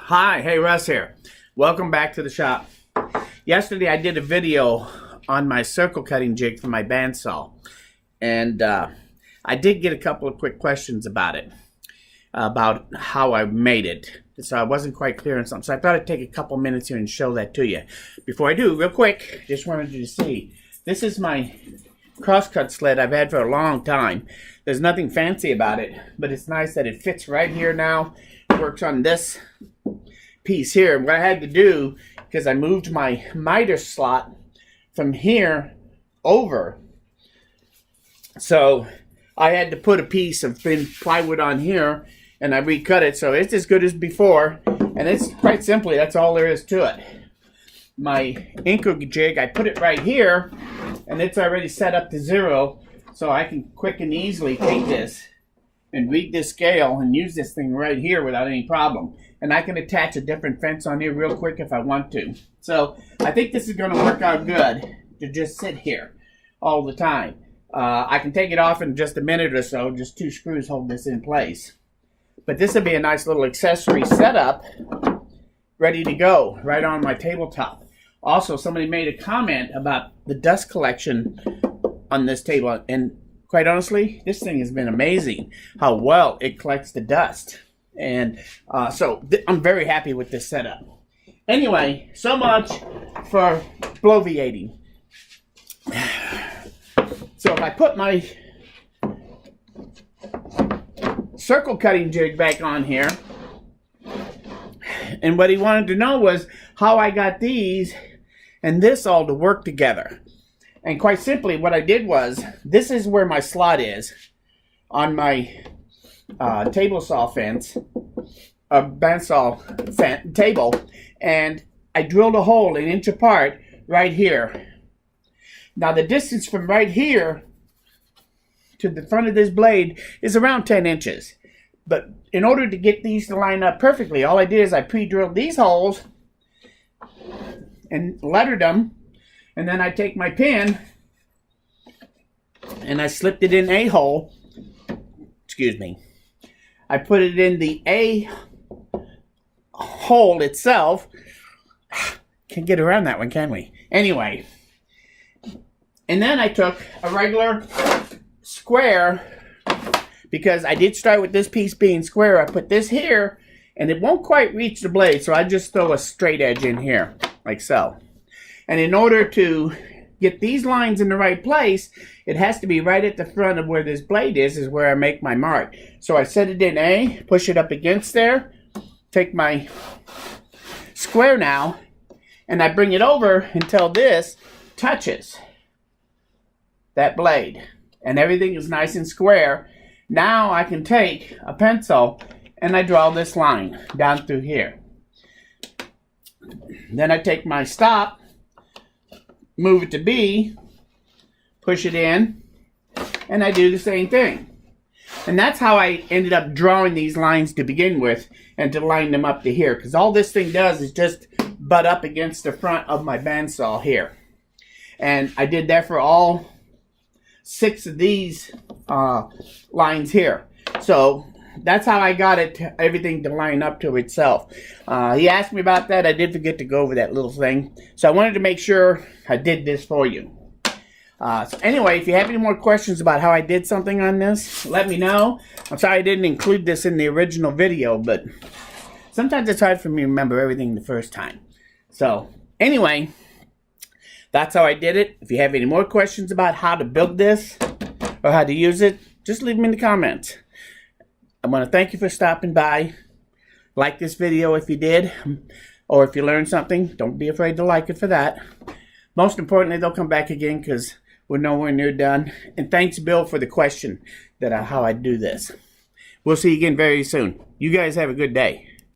Hi, hey, Russ here. Welcome back to the shop. Yesterday I did a video on my circle cutting jig for my bandsaw, and I did get a couple of quick questions about it, about how I made it. So I wasn't quite clear on something, so I thought I'd take a couple minutes here and show that to you. Before I do, real quick, just wanted you to see, this is my Crosscut Sled I've had for a long time. There's nothing fancy about it, but it's nice that it fits right here now. It works on this piece here. What I had to do, because I moved my miter slot from here over, so I had to put a piece of thin plywood on here, and I recut it so it's as good as before. And it's quite simply, that's all there is to it. My anchor jig, I put it right here, and it's already set up to 0, so I can quick and easily take this and read this scale and use this thing right here without any problem. And I can attach a different fence on here real quick if I want to. So I think this is going to work out good to just sit here all the time. I can take it off in just a minute or so. Just 2 screws hold this in place. But this would be a nice little accessory setup ready to go right on my tabletop. Also, somebody made a comment about the dust collection on this table, and quite honestly, this thing has been amazing how well it collects the dust. And so I'm very happy with this setup. Anyway, so much for bloviating. So if I put my circle cutting jig back on here, and what he wanted to know was how I got these and this all to work together. And quite simply, what I did was, this is where my slot is on my table saw fence, bandsaw table, and I drilled a hole 1 inch apart right here. Now the distance from right here to the front of this blade is around 10 inches. But in order to get these to line up perfectly, all I did is I pre-drilled these holes and lettered them. And then I take my pin and I slipped it in a hole. Excuse me. I put it in the A hole itself. Can't get around that one, can we? Anyway. And then I took a regular square, because I did start with this piece being square. I put this here, and it won't quite reach the blade, so I just throw a straight edge in here, like so. And in order to get these lines in the right place, it has to be right at the front of where this blade is where I make my mark. So I set it in A, push it up against there, take my square now, and I bring it over until this touches that blade. And everything is nice and square. Now I can take a pencil and I draw this line down through here. Then I take my stop, move it to B, push it in, and I do the same thing. And that's how I ended up drawing these lines to begin with, and to line them up to here, because all this thing does is just butt up against the front of my bandsaw here. And I did that for all 6 of these lines here. So that's how I got it everything to line up to itself. He asked me about that. I did forget to go over that little thing, so I wanted to make sure I did this for you. So anyway, if you have any more questions about how I did something on this, let me know. I'm sorry I didn't include this in the original video, but sometimes it's hard for me to remember everything the first time. So anyway, that's how I did it. If you have any more questions about how to build this or how to use it, just leave them in the comments. I want to thank you for stopping by. Like this video if you did, or if you learned something, don't be afraid to like it for that. Most importantly, they'll come back again, because we're nowhere near done. And thanks, Bill, for the question that how I do this. We'll see you again very soon. You guys have a good day.